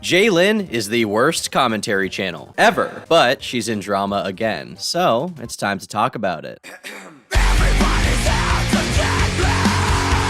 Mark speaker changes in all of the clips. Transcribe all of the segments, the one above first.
Speaker 1: Jaylin is the worst commentary channel ever, but she's in drama again, so it's time to talk about it.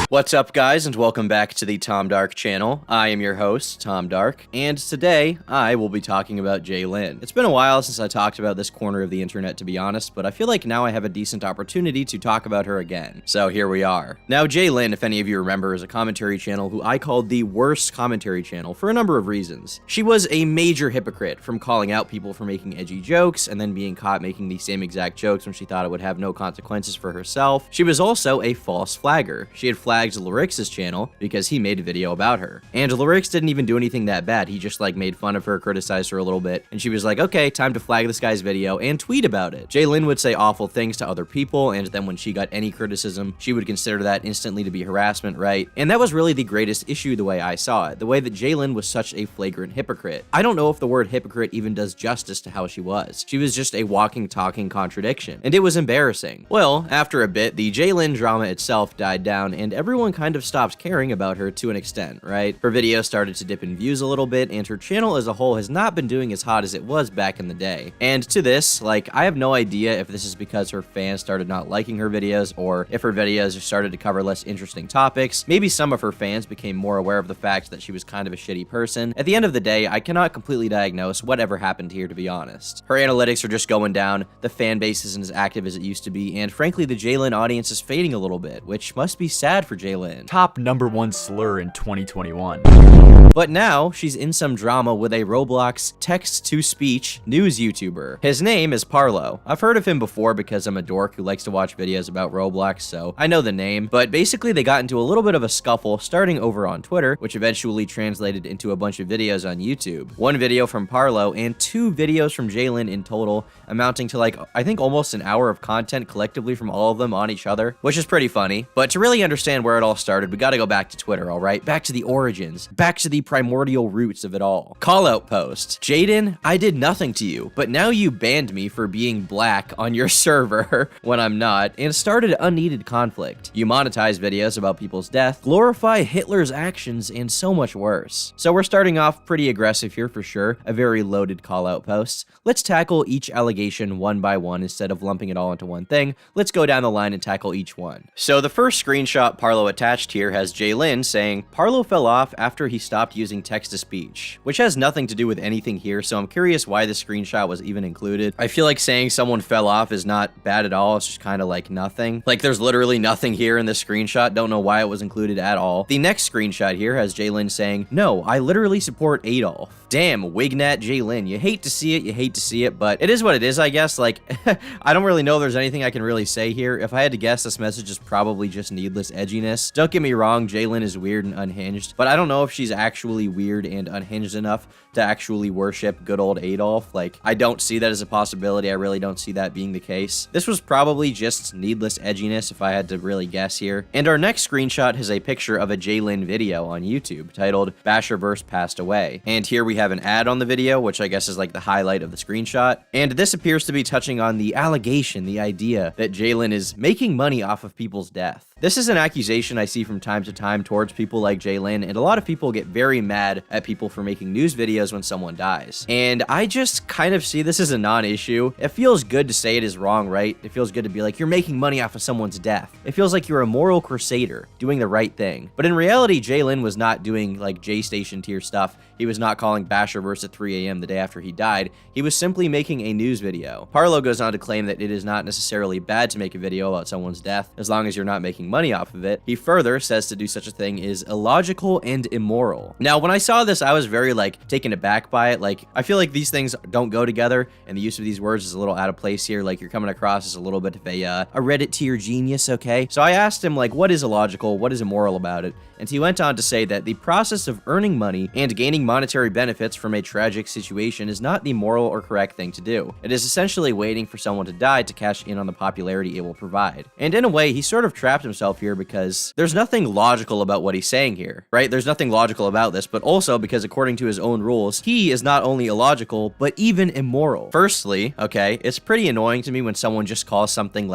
Speaker 1: What's up, guys, and welcome back to the Tom Dark channel. I am your host, Tom Dark, and today I will be talking about Jaylin. It's been a while since I talked about this corner of the internet, to be honest, but I feel like now I have a decent opportunity to talk about her again. So here we are. Now, Jaylin, if any of you remember, is a commentary channel who I called the worst commentary channel for a number of reasons. She was a major hypocrite, from calling out people for making edgy jokes and then being caught making the same exact jokes when she thought it would have no consequences for herself. She was also a false flagger. She had flagged Lyrix's channel because he made a video about her. And Lyrix didn't even do anything that bad. He just made fun of her, criticized her a little bit, and she was like, okay, time to flag this guy's video and tweet about it. Jaylin would say awful things to other people, and then when she got any criticism, she would consider that instantly to be harassment, right? And that was really the greatest issue the way I saw it, the way that Jaylin was such a flagrant hypocrite. I don't know if the word hypocrite even does justice to how she was. She was just a walking, talking contradiction, and it was embarrassing. Well, after a bit, the Jaylin drama itself died down, and everyone kind of stopped caring about her to an extent, right? Her videos started to dip in views a little bit, and her channel as a whole has not been doing as hot as it was back in the day. And to this, I have no idea if this is because her fans started not liking her videos, or if her videos started to cover less interesting topics. Maybe some of her fans became more aware of the fact that she was kind of a shitty person. At the end of the day, I cannot completely diagnose whatever happened here, to be honest. Her analytics are just going down, the fan base isn't as active as it used to be, and frankly, the Jaylin audience is fading a little bit, which must be sad for Jaylin.
Speaker 2: Top #1 slur in 2021.
Speaker 1: But now, she's in some drama with a Roblox text-to-speech news YouTuber. His name is Parlo. I've heard of him before because I'm a dork who likes to watch videos about Roblox, so I know the name. But basically, they got into a little bit of a scuffle starting over on Twitter, which eventually translated into a bunch of videos on YouTube. One video from Parlo and 2 videos from Jaylin in total, amounting to I think almost an hour of content collectively from all of them on each other, which is pretty funny. But to really understand where it all started, we gotta go back to Twitter, alright? Back to the origins. Back to the primordial roots of it all. Call out post. Jadyn, I did nothing to you, but now you banned me for being black on your server when I'm not, and started unneeded conflict. You monetize videos about people's death, glorify Hitler's actions, and so much worse. So we're starting off pretty aggressive here for sure, a very loaded call out post. Let's tackle each allegation one by one instead of lumping it all into one thing. Let's go down the line and tackle each one. So the first screenshot Parlo attached here has Jaylin saying, Parlo fell off after he stopped using text-to-speech, which has nothing to do with anything here, so I'm curious why this screenshot was even included. I feel like saying someone fell off is not bad at all, it's just kind of nothing. There's literally nothing here in this screenshot, don't know why it was included at all. The next screenshot here has Jaylin saying, no, I literally support Adolf. Damn, Wignat Jaylin, you hate to see it, but it is what it is, I guess. I don't really know if there's anything I can really say here. If I had to guess, this message is probably just needless edginess. Don't get me wrong, Jaylin is weird and unhinged, but I don't know if she's actually weird and unhinged enough to actually worship good old Adolf. I don't see that as a possibility. I really don't see that being the case. This was probably just needless edginess if I had to really guess here. And our next screenshot has a picture of a Jaylin video on YouTube titled Basherverse Passed Away. And here we have an ad on the video, which I guess is the highlight of the screenshot. And this appears to be touching on the allegation, the idea that Jaylin is making money off of people's death. This is an accusation I see from time to time towards people like Jaylin, and a lot of people get very mad at people for making news videos when someone dies. And I just kind of see this as a non-issue. It feels good to say it is wrong, right? It feels good to be you're making money off of someone's death. It feels like you're a moral crusader doing the right thing. But in reality, Jaylin was not doing J-Station tier stuff. He was not calling Basherverse at 3 a.m. the day after he died. He was simply making a news video. Parlo goes on to claim that it is not necessarily bad to make a video about someone's death, as long as you're not making money off of it. He further says to do such a thing is illogical and immoral. Now, when I saw this, I was very taken aback by it. I feel like these things don't go together, and the use of these words is a little out of place here. You're coming across as a little bit of a Reddit tier genius, okay? So I asked him what is illogical, what is immoral about it? And he went on to say that the process of earning money and gaining monetary benefits from a tragic situation is not the moral or correct thing to do. It is essentially waiting for someone to die to cash in on the popularity it will provide. And in a way, he sort of trapped himself here because there's nothing logical about what he's saying here, right? There's nothing logical about this, but also because according to his own rules, he is not only illogical, but even immoral. Firstly, okay, it's pretty annoying to me when someone just calls something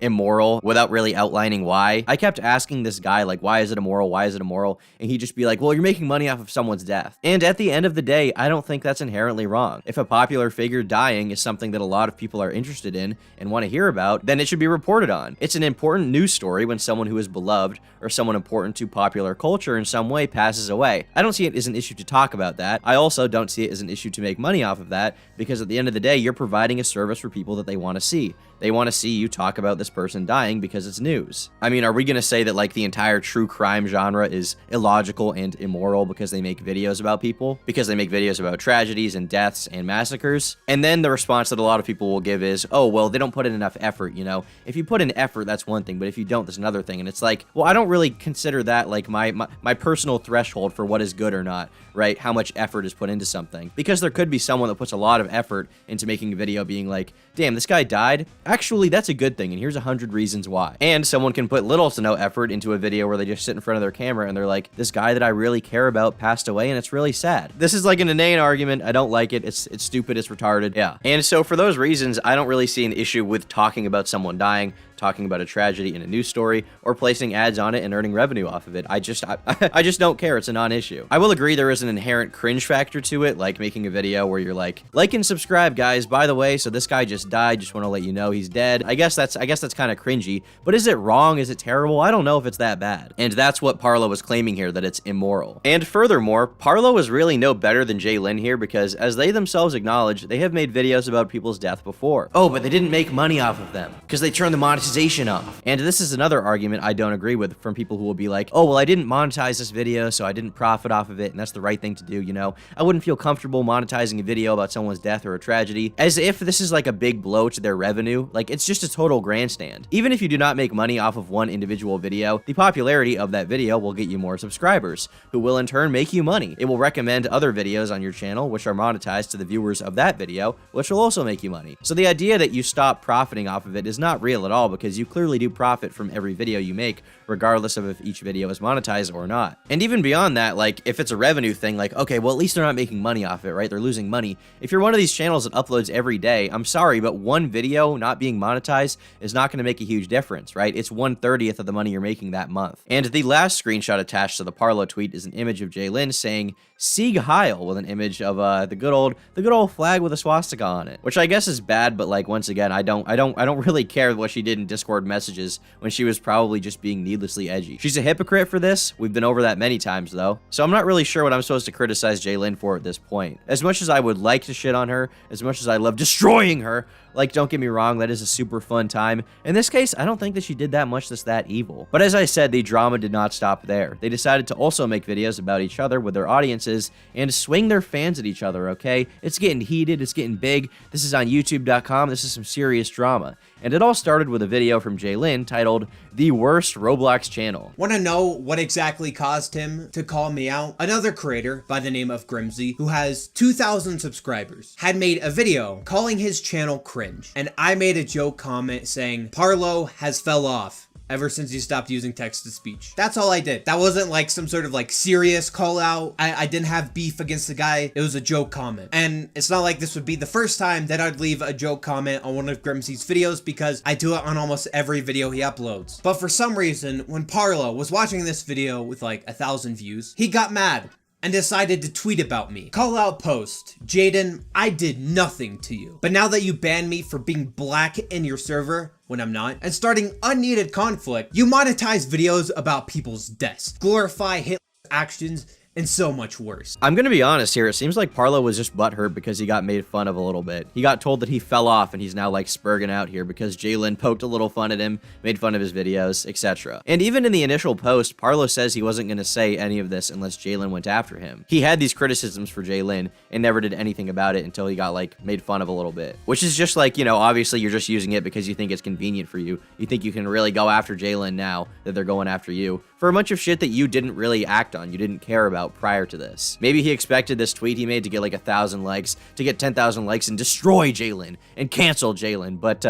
Speaker 1: immoral without really outlining why. I kept asking this guy, like, why is it immoral? Why is it immoral? And he'd just be like, well, you're making money off of someone's death. And at the end of the day, I don't think that's inherently wrong. If a popular figure dying is something that a lot of people are interested in and want to hear about, then it should be reported on. It's an important news story when someone who is beloved or someone important to popular culture in some way passes away. I don't see it as an issue to talk about that. I also don't see it as an issue to make money off of that, because at the end of the day, you're providing a service for people that they want to see. They want to see you talk about this person dying because it's news. I mean, are we going to say that like the entire true crime genre is illogical and immoral because they make videos about people? Because they make videos about tragedies and deaths and massacres? And then the response that a lot of people will give is, oh, well, they don't put in enough effort, you know? If you put in effort, that's one thing, but if you don't, that's another thing. And it's like, well, I don't really consider that like my personal threshold for what is good or not, right? How much effort is put into something. Because there could be someone that puts a lot of effort into making a video being like, damn, this guy died? Actually, that's a good thing, and here's 100 reasons why. And someone can put little to no effort into a video where they just sit in front of their camera and they're like, this guy that I really care about passed away, and it's really sad. This is like an inane argument. I don't like it. It's stupid. It's retarded. Yeah. And so for those reasons, I don't really see an issue with talking about someone dying, talking about a tragedy in a news story, or placing ads on it and earning revenue off of it. I just don't care. It's a non-issue. I will agree there is an inherent cringe factor to it, like making a video where you're like and subscribe, guys. By the way, so this guy just died. Just want to let you know he's dead. I guess that's kind of cringy, but is it wrong? Is it terrible? I don't know if it's that bad. And that's what Parlo was claiming here, that it's immoral. And furthermore, Parlo is really no better than Jaylin here, because as they themselves acknowledge, they have made videos about people's death before. Oh, but they didn't make money off of them because they turned the monetization off. And this is another argument I don't agree with from people who will be like, oh, well, I didn't monetize this video, so I didn't profit off of it, and that's the right thing to do, you know? I wouldn't feel comfortable monetizing a video about someone's death or a tragedy, as if this is like a big blow to their revenue. Like, it's just a total grandstand. Even if you do not make money off of one individual video, the popularity of that video will get you more subscribers, who will in turn make you money. It will recommend other videos on your channel, which are monetized to the viewers of that video, which will also make you money. So the idea that you stop profiting off of it is not real at all, because you clearly do profit from every video you make, regardless of if each video is monetized or not. And even beyond that, like, if it's a revenue thing, like, okay, well, at least they're not making money off it, right? They're losing money. If you're one of these channels that uploads every day, I'm sorry, but one video not being monetized is not going to make a huge difference, right? It's 1/30th of the money you're making that month. And the last screenshot attached to the Parlo tweet is an image of Jaylin saying Sieg Heil, with an image of the good old flag with a swastika on it, which I guess is bad, but like, once again, I don't really care what she did in Discord messages when she was probably just being needlessly edgy. She's a hypocrite for this. We've been over that many times though, so I'm not really sure what I'm supposed to criticize Jaylin for at this point. As much as I would like to shit on her, as much as I love destroying her, like, don't get me wrong, that is a super fun time. In this case, I don't think that she did that much that's that evil. But as I said, the drama did not stop there. They decided to also make videos about each other with their audiences and swing their fans at each other, okay? It's getting heated, it's getting big. This is on YouTube.com, this is some serious drama. And it all started with a video from Jaylin titled, "The Worst Roblox Channel."
Speaker 3: Want to know what exactly caused him to call me out? Another creator by the name of Grimsy, who has 2,000 subscribers, had made a video calling his channel cringe. And I made a joke comment saying, Parlo has fell off ever since he stopped using text-to-speech. That's all I did. That wasn't like some sort of like serious call out. I didn't have beef against the guy. It was a joke comment. And it's not like this would be the first time that I'd leave a joke comment on one of Grimsy's videos, because I do it on almost every video he uploads. But for some reason, when Parlo was watching this video with like 1,000 views, he got mad and decided to tweet about me. Call out post, Jadyn, I did nothing to you. But now that you banned me for being black in your server, when I'm not, and starting unneeded conflict, you monetize videos about people's deaths, glorify Hitler's actions, and so much worse.
Speaker 1: I'm gonna be honest here, it seems like Parlo was just butthurt because he got made fun of a little bit. He got told that he fell off and he's now like spurging out here because Jaylin poked a little fun at him, made fun of his videos, etc. And even in the initial post, Parlo says he wasn't gonna say any of this unless Jaylin went after him. He had these criticisms for Jaylin and never did anything about it until he got like made fun of a little bit. Which is just like, you know, obviously you're just using it because you think it's convenient for you. You think you can really go after Jaylin now that they're going after you for a bunch of shit that you didn't really act on, you didn't care about about prior to this. Maybe he expected this tweet he made to get like 1,000 likes, to get 10,000 likes and destroy Jaylin and cancel Jaylin, but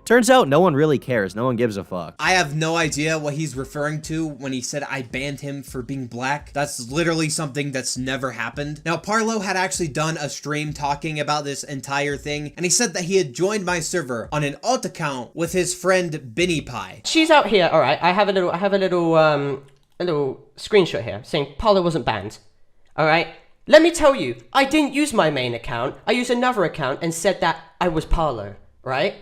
Speaker 1: turns out no one really cares. No one gives a fuck.
Speaker 3: I have no idea what he's referring to when he said I banned him for being black. That's literally something that's never happened. Now, Parlo had actually done a stream talking about this entire thing, and he said that he had joined my server on an alt account with his friend Binny Pie.
Speaker 4: She's out here. All right, I have a little screenshot here saying Parlo wasn't banned. All right. Let me tell you, I didn't use my main account. I used another account and said that I was Parlo, right?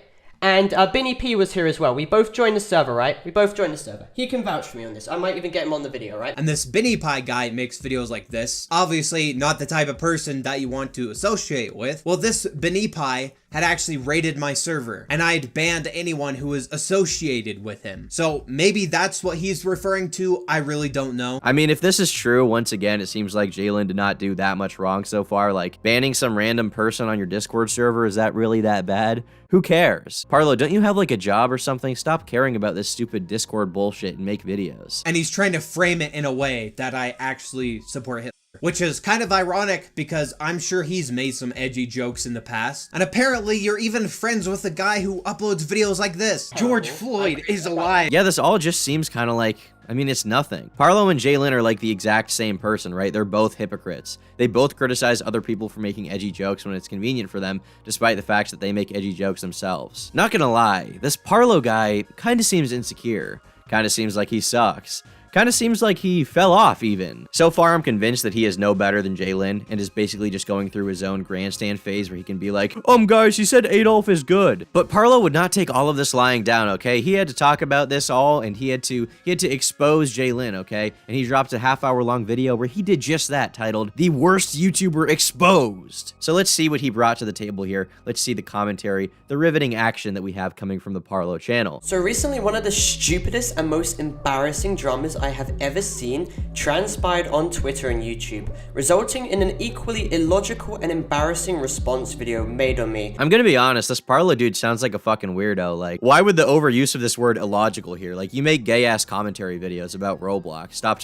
Speaker 4: And Binny P was here as well. We both joined the server, right? We both joined the server. He can vouch for me on this. I might even get him on the video, right?
Speaker 3: And this Binny Pie guy makes videos like this. Obviously, not the type of person that you want to associate with. Well, this Binny Pie had actually raided my server, and I had banned anyone who was associated with him. So maybe that's what he's referring to. I really don't know.
Speaker 1: I mean, if this is true, once again, it seems like Jaylin did not do that much wrong so far. Like, banning some random person on your Discord server, is that really that bad? Who cares? Parlo, don't you have like a job or something? Stop caring about this stupid Discord bullshit and make videos.
Speaker 3: And he's trying to frame it in a way that I actually support Hitler. Which is kind of ironic because I'm sure he's made some edgy jokes in the past. And apparently you're even friends with the guy who uploads videos like this. George Floyd is alive.
Speaker 1: Yeah, this all just seems kind of like, I mean, it's nothing. Parlo and Jaylin are like the exact same person, right? They're both hypocrites. They both criticize other people for making edgy jokes when it's convenient for them, despite the fact that they make edgy jokes themselves. Not gonna lie, this Parlo guy kind of seems insecure. Kind of seems like he sucks. Kind of seems like he fell off even. So far, I'm convinced that he is no better than Jaylin and is basically just going through his own grandstand phase where he can be like, guys, he said Adolf is good. But Parlo would not take all of this lying down, okay? He had to talk about this all, and he had to expose Jaylin, okay? And he dropped a half-hour-long video where he did just that, titled, "The Worst YouTuber Exposed." So let's see what he brought to the table here. Let's see the commentary, the riveting action that we have coming from the Parlo channel.
Speaker 4: So recently, one of the stupidest and most embarrassing dramas I have ever seen transpired on Twitter and YouTube, resulting in an equally illogical and embarrassing response video made on me.
Speaker 1: I'm gonna be honest, this Parlo dude sounds like a fucking weirdo. Like, why would the overuse of this word illogical here? Like, you make gay-ass commentary videos about Roblox. Stop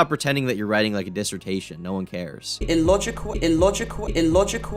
Speaker 1: pretending that you're writing like a dissertation. No one cares.
Speaker 4: Illogical.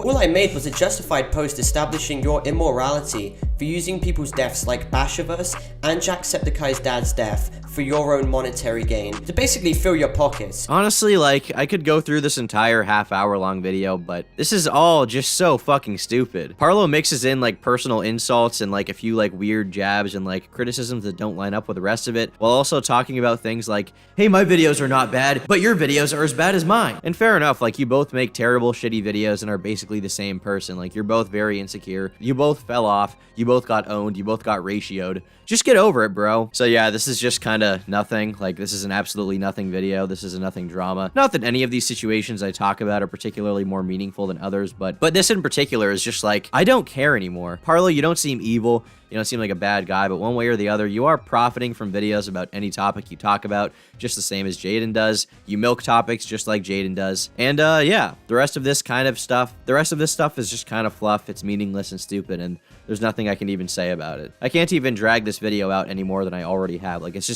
Speaker 4: All I made was a justified post establishing your immorality for using people's deaths like Bashaverse and Jacksepticeye's dad's death for your own monetary gain, to basically fill your pockets.
Speaker 1: Honestly, like, I could go through this entire half-hour-long video, but this is all just so fucking stupid. Parlo mixes in, like, personal insults and, like, a few, like, weird jabs and, like, criticisms that don't line up with the rest of it, while also talking about things like, hey, my videos are not bad, but your videos are as bad as mine. And fair enough, like, you both make terrible, shitty videos and are basically the same person. Like, you're both very insecure, you both fell off, you both got owned, you both got ratioed. Just get over it, bro. So yeah, this is just kind of nothing. Like, this is an absolutely nothing video. This is a nothing drama. Not that any of these situations I talk about are particularly more meaningful than others, but this in particular is just like, I don't care anymore. Parlo, you don't seem evil. You don't seem like a bad guy, but one way or the other, you are profiting from videos about any topic you talk about, just the same as Jadyn does. You milk topics just like Jadyn does. And yeah, the rest of this stuff is just kind of fluff. It's meaningless and stupid, and there's nothing I can even say about it. I can't even drag this video out any more than I already have. Like, it's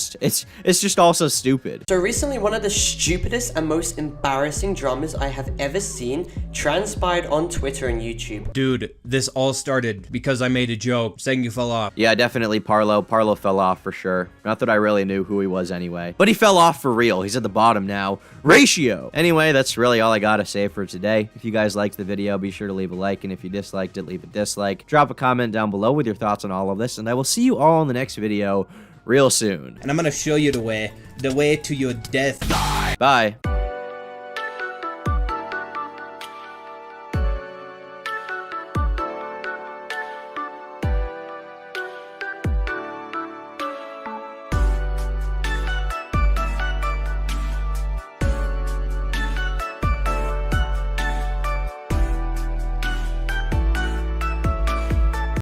Speaker 1: just all so stupid.
Speaker 4: So recently, one of the stupidest and most embarrassing dramas I have ever seen transpired on Twitter and YouTube.
Speaker 3: Dude, this all started because I made a joke saying you fell off.
Speaker 1: Yeah, definitely Parlo. Parlo fell off for sure. Not that I really knew who he was anyway. But he fell off for real. He's at the bottom now. Ratio! Anyway, that's really all I gotta say for today. If you guys liked the video, be sure to leave a like, and if you disliked it, leave a dislike. Drop a comment down below with your thoughts on all of this, and I will see you all in the next video real soon.
Speaker 3: And I'm gonna show you the way to your death.
Speaker 1: Bye.